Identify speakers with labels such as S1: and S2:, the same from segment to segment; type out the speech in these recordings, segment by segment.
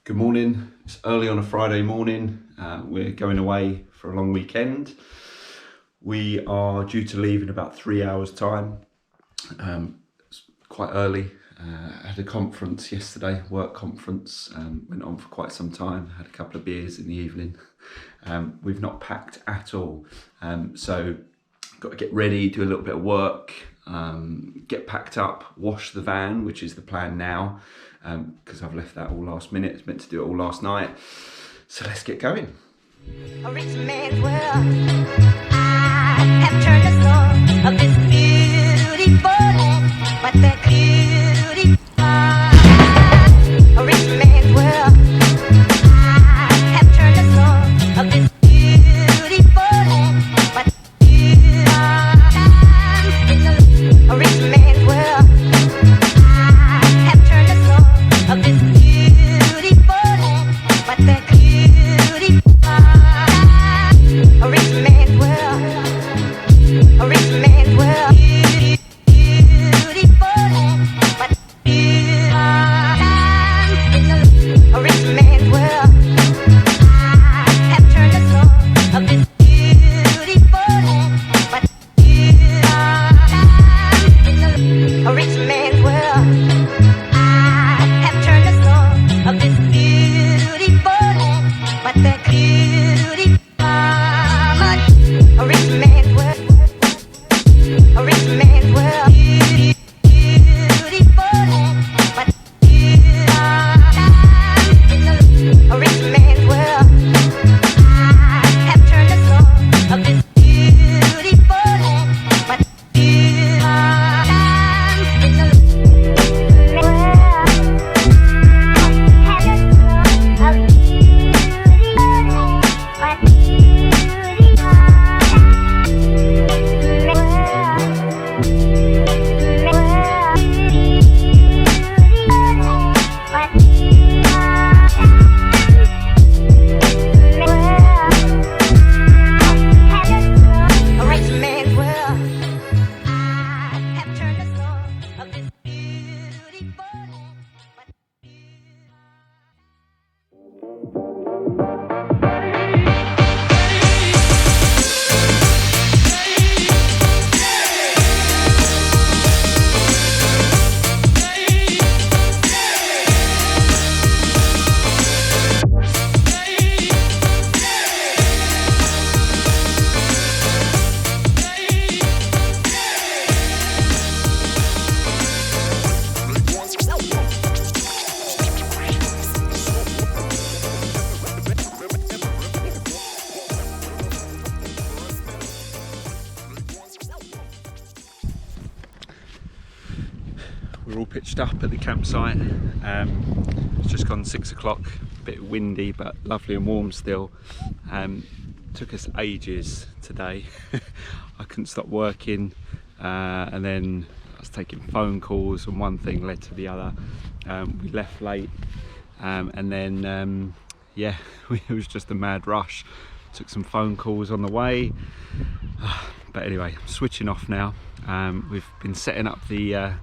S1: Good morning. It's early on a Friday morning. We're going away for a long weekend. We are due to leave in about 3 hours time. It's quite early. I had a conference yesterday, work conference, went on for quite some time, had a couple of beers in the evening. We've not packed at all. So got to get ready, do a little bit of work, get packed up, wash the van, which is the plan now, because I've left that all last minute. It's meant to do it all last night. So let's get going.
S2: A rich man's world. I have turned the soul of this beautiful land, but that beauty a rich man's world. I have turned the soul of this beautiful land, but a rich man's world. I have turned the soul of this beautiful land, but that beauty a rich man's world. A rich man's world. Beautiful land, but a rich man's world. I have turned the soul of this beautiful land, but a rich man's world. I have turned the soul of this beautiful land, but that beauty a rich man's world. A rich man's world. Beautiful land, but a rich man's world. I have turned the soul of this beautiful land, but
S1: We're all pitched up at the campsite. It's just gone 6 o'clock, a bit windy but lovely and warm still. Took us ages today. I couldn't stop working, and then I was taking phone calls and one thing led to the other. We left late, and then yeah, it was just a mad rush. Took some phone calls on the way, but anyway, I'm switching off now. We've been setting up the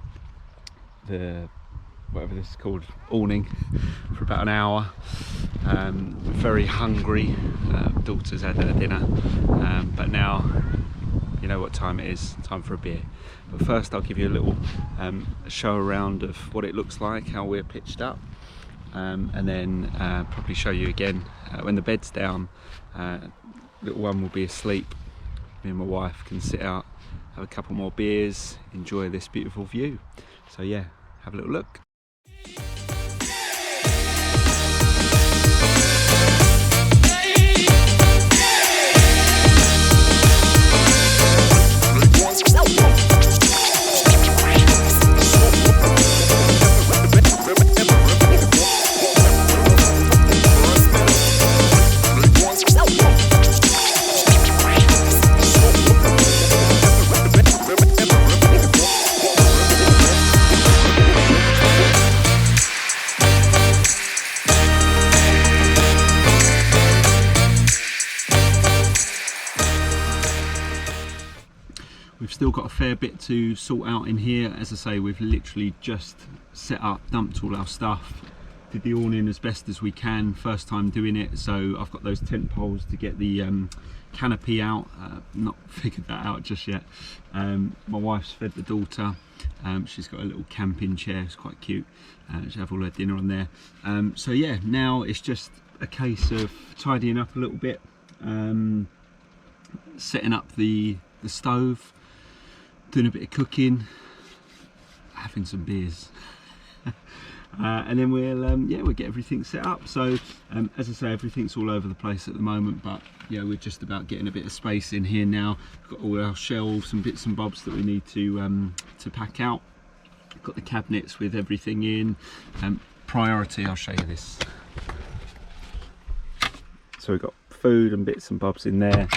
S1: whatever this is called, awning, for about an hour. Very hungry. Daughter's had her dinner, but now you know what time it is. Time for a beer. But first I'll give you a little show around of what it looks like, how we're pitched up, and then probably show you again when the bed's down. Little one will be asleep. Me and my wife can sit out, have a couple more beers, enjoy this beautiful view. So yeah, have a little look. We've still got a fair bit to sort out in here. As I say, we've literally just set up, dumped all our stuff, did the awning as best as we can, first time doing it, so I've got those tent poles to get the canopy out. Not figured that out just yet. My wife's fed the daughter. She's got a little camping chair, it's quite cute. She'll have all her dinner on there. So yeah, now it's just a case of tidying up a little bit, setting up the stove, doing a bit of cooking, having some beers. And then we'll get everything set up. So as I say, everything's all over the place at the moment, but yeah, we're just about getting a bit of space in here now. We've got all our shelves and bits and bobs that we need to pack out. We've got the cabinets with everything in. Priority, I'll show you this. So we've got food and bits and bobs in there.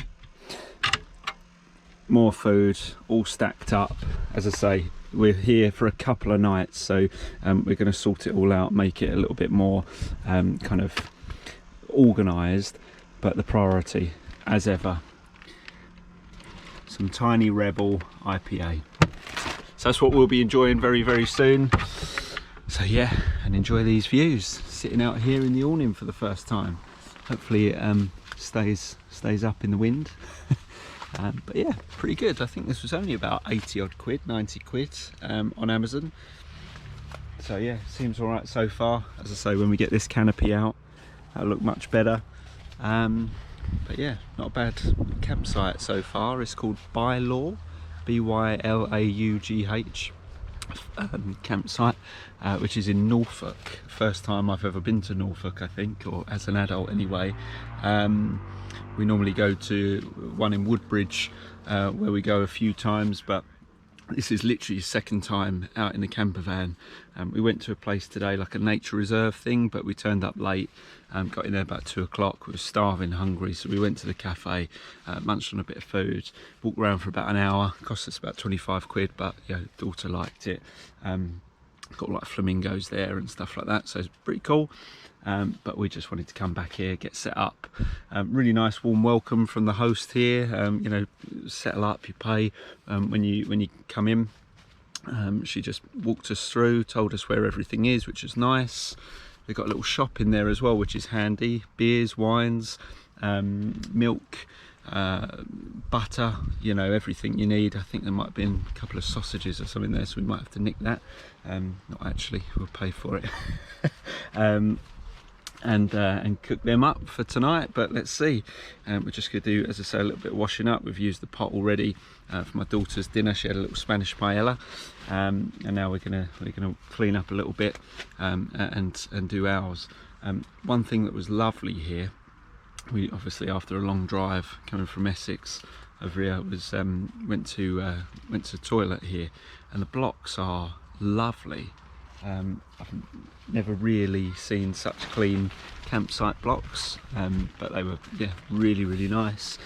S1: More food, all stacked up. As I say, we're here for a couple of nights, so we're going to sort it all out, make it a little bit more kind of organised, but the priority, as ever, some Tiny Rebel IPA. So that's what we'll be enjoying very, very soon. So yeah, and enjoy these views, sitting out here in the awning for the first time. Hopefully it stays up in the wind. But yeah, pretty good. I think this was only about 80 odd quid, 90 quid on Amazon. So yeah, seems all right so far. As I say, when we get this canopy out, that'll look much better. But yeah, not a bad campsite so far. It's called Bylaugh, B-Y-L-A-U-G-H campsite, which is in Norfolk. First time I've ever been to Norfolk, I think, or as an adult anyway. We normally go to one in Woodbridge, where we go a few times, but this is literally second time out in the camper van. We went to a place today, like a nature reserve thing, but we turned up late, got in there about 2 o'clock. We were starving, hungry, so we went to the cafe, munched on a bit of food, walked around for about an hour. Cost us about 25 quid, but yeah, daughter liked it. Got like flamingos there and stuff like that, so it's pretty cool. But we just wanted to come back here, get set up. Really nice warm welcome from the host here. You know, settle up, you pay when you come in. She just walked us through, told us where everything is, which is nice. They've got a little shop in there as well, which is handy. Beers, wines, milk, butter, you know, everything you need. I think there might have been a couple of sausages or something there, so we might have to nick that. Not actually, we'll pay for it. And cook them up for tonight, but let's see. We're just going to do, as I say, a little bit of washing up. We've used the pot already for my daughter's dinner. She had a little Spanish paella, and now we're gonna clean up a little bit and do ours. One thing that was lovely here, we obviously, after a long drive coming from Essex over here, was went to toilet here, and the blocks are lovely. I've never really seen such clean campsite blocks, but they were, yeah, really nice.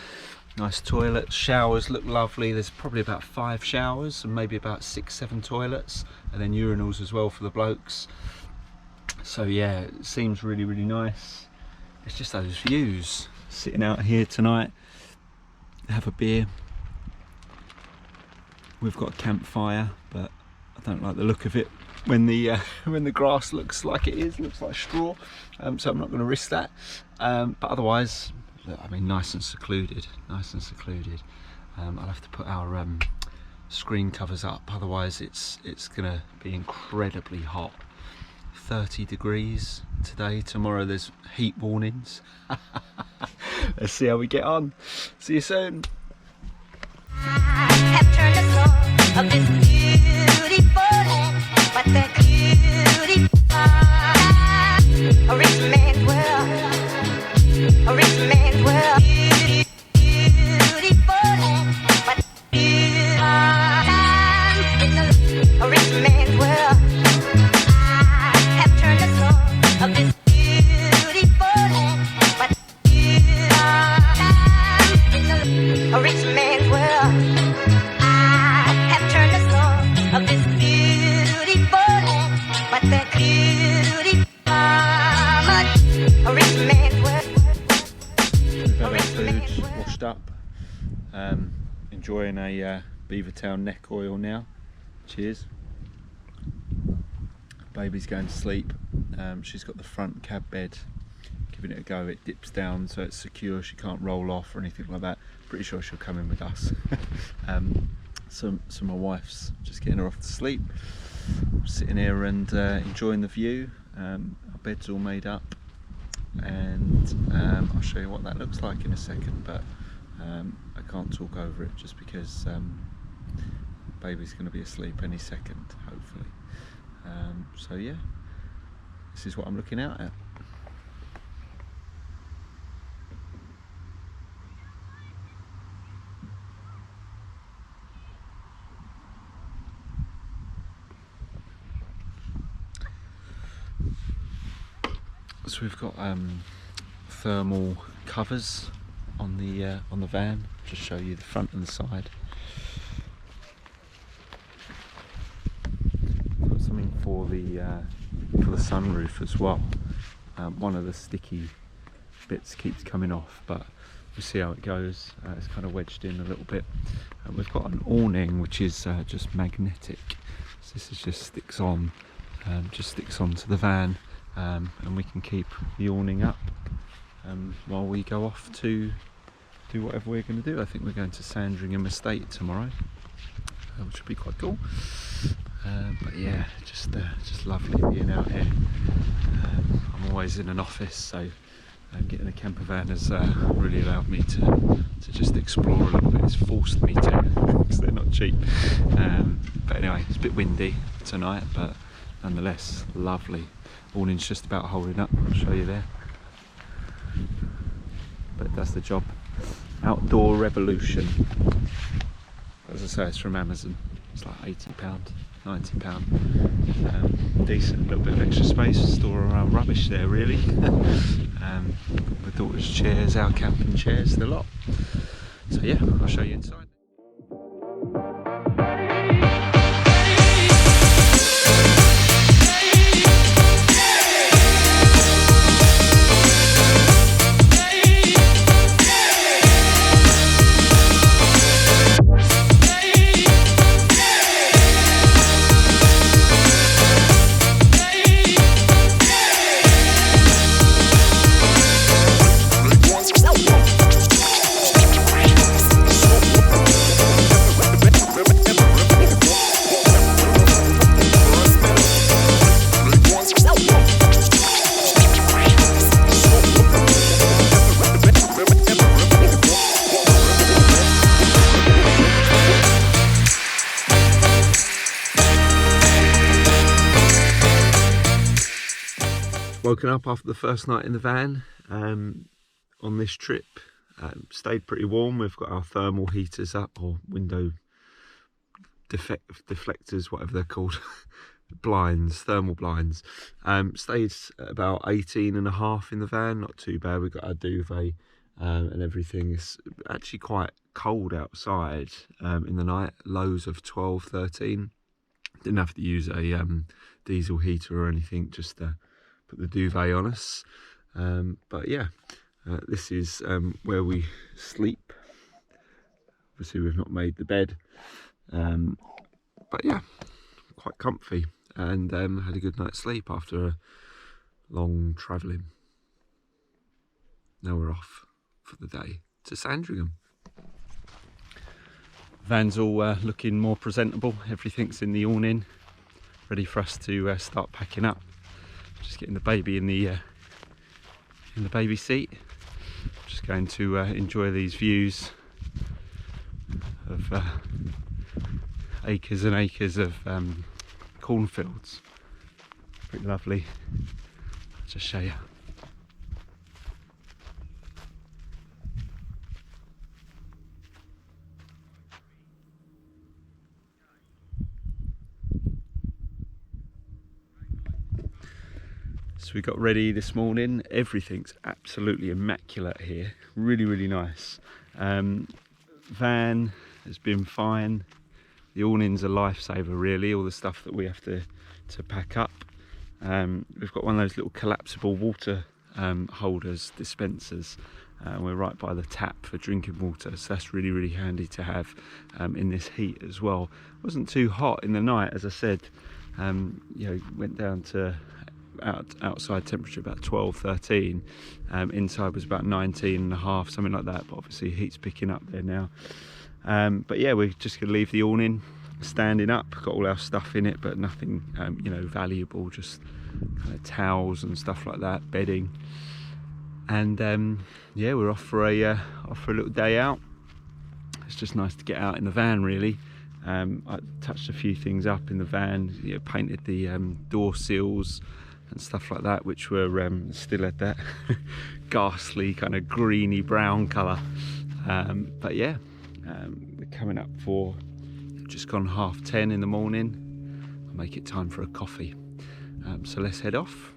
S1: Nice toilets, showers look lovely. There's probably about 5 showers and maybe about 6-7 toilets, and then urinals as well for the blokes. So yeah, it seems really nice. It's just those views, sitting out here tonight, have a beer. We've got a campfire, but I don't like the look of it when the grass looks like looks like straw, so I'm not going to risk that. But otherwise, look, I mean, nice and secluded. I'll have to put our screen covers up, otherwise it's going to be incredibly hot. 30 degrees today. Tomorrow there's heat warnings. Let's see how we get on. See you soon.
S2: I have turned the soul of this beautiful land, but the beauty a rich man's world, a rich man's world, beautiful land, but a rich man's world. I have turned the soul of this beautiful land, but a rich man's world. I have turned the soul of this beautiful land, but the beauty a rich man's world.
S1: We've had our food washed up. Enjoying a Beavertown neck oil now. Cheers. Baby's going to sleep. She's got the front cab bed, giving it a go. It dips down so it's secure, she can't roll off or anything like that. Pretty sure she'll come in with us. So my wife's just getting her off to sleep. I'm sitting here and enjoying the view. Our bed's all made up, and I'll show you what that looks like in a second, but I can't talk over it just because Baby's going to be asleep any second, hopefully. So yeah, this is what I'm looking out at. So we've got thermal covers on the van. Just show you the front and the side. Got something for the sunroof as well. One of the sticky bits keeps coming off, but we'll see how it goes. It's kind of wedged in a little bit. We've got an awning which is just magnetic. So this is just sticks on, onto the van. And we can keep the awning up while we go off to do whatever we're going to do. I think we're going to Sandringham estate tomorrow, which will be quite cool. But yeah, just lovely being out here. I'm always in an office, so getting a camper van has really allowed me to just explore a little bit. It's forced me to, because they're not cheap. But anyway, it's a bit windy tonight, but nonetheless lovely. Awning's just about holding up, I'll show you there. But it does the job. Outdoor Revolution. As I say, it's from Amazon. It's like £80, £90. Decent, little bit of extra space to store our rubbish there, really. My daughter's chairs, our camping chairs, the lot. So yeah, I'll show you inside. Woken up after the first night in the van on this trip. Stayed pretty warm. We've got our thermal heaters up, or window deflectors, whatever they're called. Blinds, thermal blinds. Stayed at about 18.5 in the van, not too bad. We've got our duvet and everything. It's actually quite cold outside in the night, lows of 12, 13. Didn't have to use a diesel heater or anything, just put the duvet on us. But yeah, this is where we sleep. Obviously we've not made the bed, but yeah, quite comfy, and had a good night's sleep after a long travelling. Now we're off for the day to Sandringham. Van's all looking more presentable. Everything's in the awning, ready for us to start packing up. Just getting the baby in the baby seat. Just going to enjoy these views of acres and acres of cornfields. Pretty lovely. I'll just show you. So we got ready this morning. Everything's absolutely immaculate here. Really, really nice. Van has been fine. The awning's a lifesaver, really. All the stuff that we have to pack up. We've got one of those little collapsible water holders, dispensers. We're right by the tap for drinking water, so that's really, really handy to have in this heat as well. It wasn't too hot in the night, as I said. Went down to outside temperature about 12, 13. Inside was about 19 and a half, something like that, but obviously heat's picking up there now. But yeah, we're just gonna leave the awning standing up. Got all our stuff in it, but nothing valuable, just kind of towels and stuff like that, bedding. And yeah, we're off for a little day out. It's just nice to get out in the van, really. I touched a few things up in the van, painted the door sills and stuff like that, which were still had that ghastly kind of greeny brown colour. But yeah, we're coming up for just gone 10:30 in the morning. I'll make it time for a coffee. So let's head off.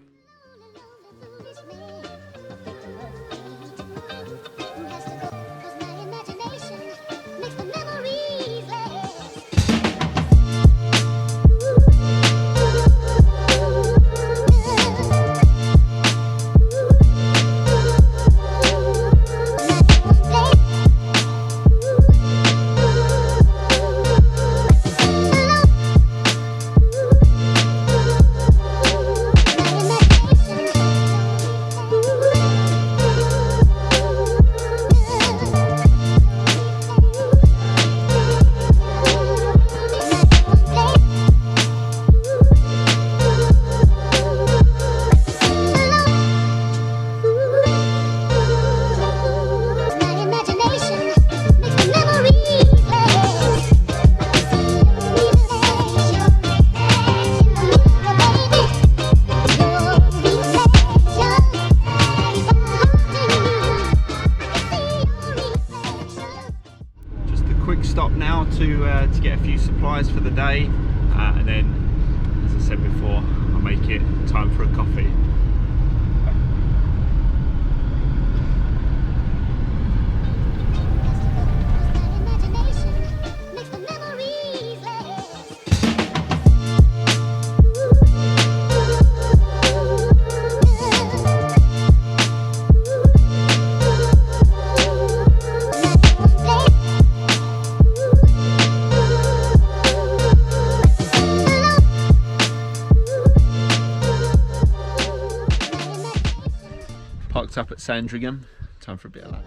S1: Stop now to get a few supplies for the day, and then, as I said before, I'll make it time for a coffee. Parked up at Sandringham, time for a bit of that.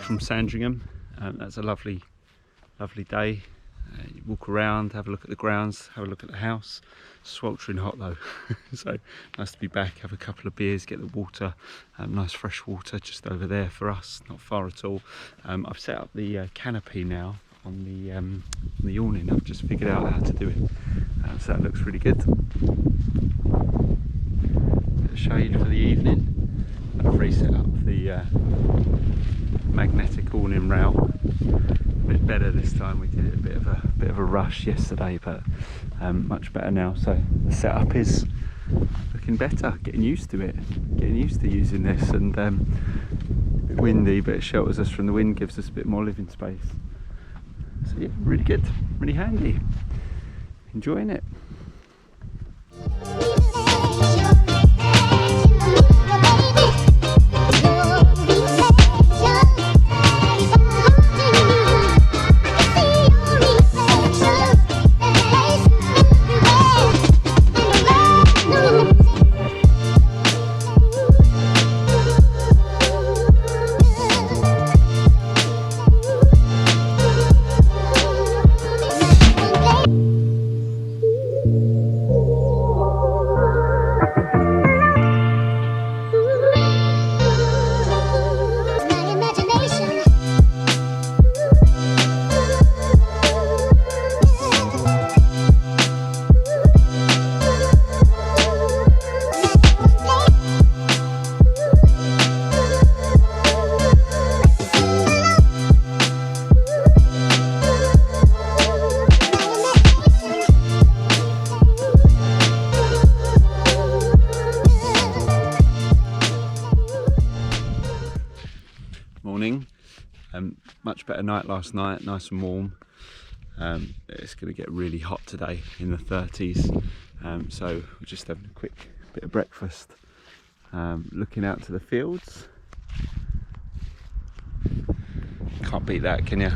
S1: From Sandringham, that's a lovely day. You walk around, have a look at the grounds, have a look at the house. Sweltering hot though, so nice to be back, have a couple of beers, get the water, nice fresh water just over there for us, not far at all. I've set up the canopy now on the awning. I've just figured out how to do it, so that looks really good. Bit of shade for the evening. I've reset up the magnetic awning rail. A bit better this time. We did it a bit of a rush yesterday, but much better now. So the setup is looking better. Getting used to it. Getting used to using this, and a bit windy, but it shelters us from the wind, gives us a bit more living space. So yeah, really good, really handy. Enjoying it. better night last night, nice and warm. It's going to get really hot today, in the 30s. So we're just having a quick bit of breakfast, looking out to the fields. Can't beat that, can you?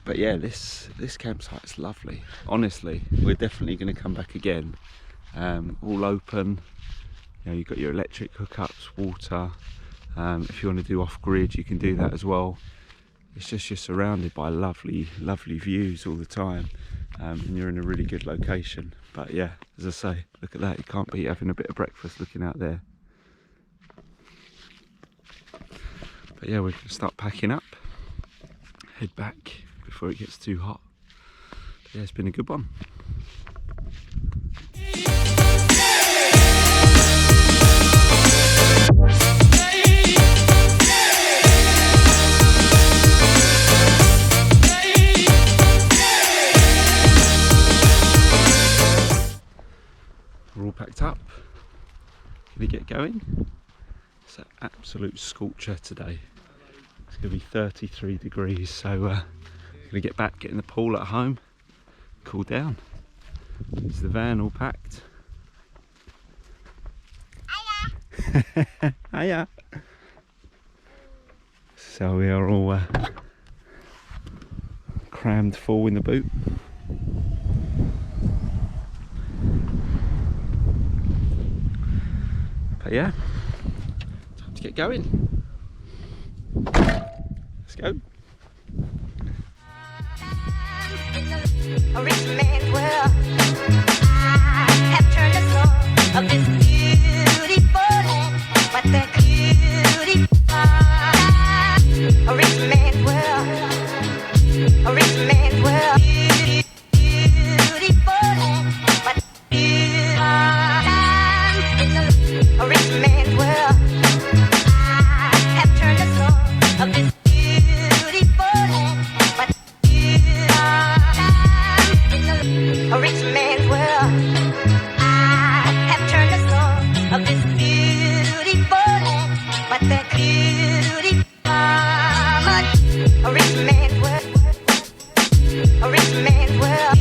S1: But yeah, this campsite's lovely. Honestly, we're definitely going to come back again. All open. You know, you've got your electric hookups, water. If you want to do off-grid, you can do that as well. It's just you're surrounded by lovely views all the time, and you're in a really good location. But yeah, as I say, look at that, you can't beat having a bit of breakfast looking out there. But yeah, we can start packing up, head back before it gets too hot. But yeah, it's been a good one. We're all packed up, gonna get going. It's an absolute scorcher today. It's gonna be 33 degrees, so gonna get back, get in the pool at home, cool down. There's the van all packed. Hiya! Hiya! So we are all crammed full in the boot. But yeah, time to get going. Let's go.
S2: A rich man's world. I have turned the soul of this beautiful land, but that beauty. A rich man's world. A rich man's world. Beautiful land, but a rich man's world. I have turned the soul of this beautiful land, but a rich man's world. I have turned the soul of this beautiful land, but that beauty. A rich man's world. A rich man's world.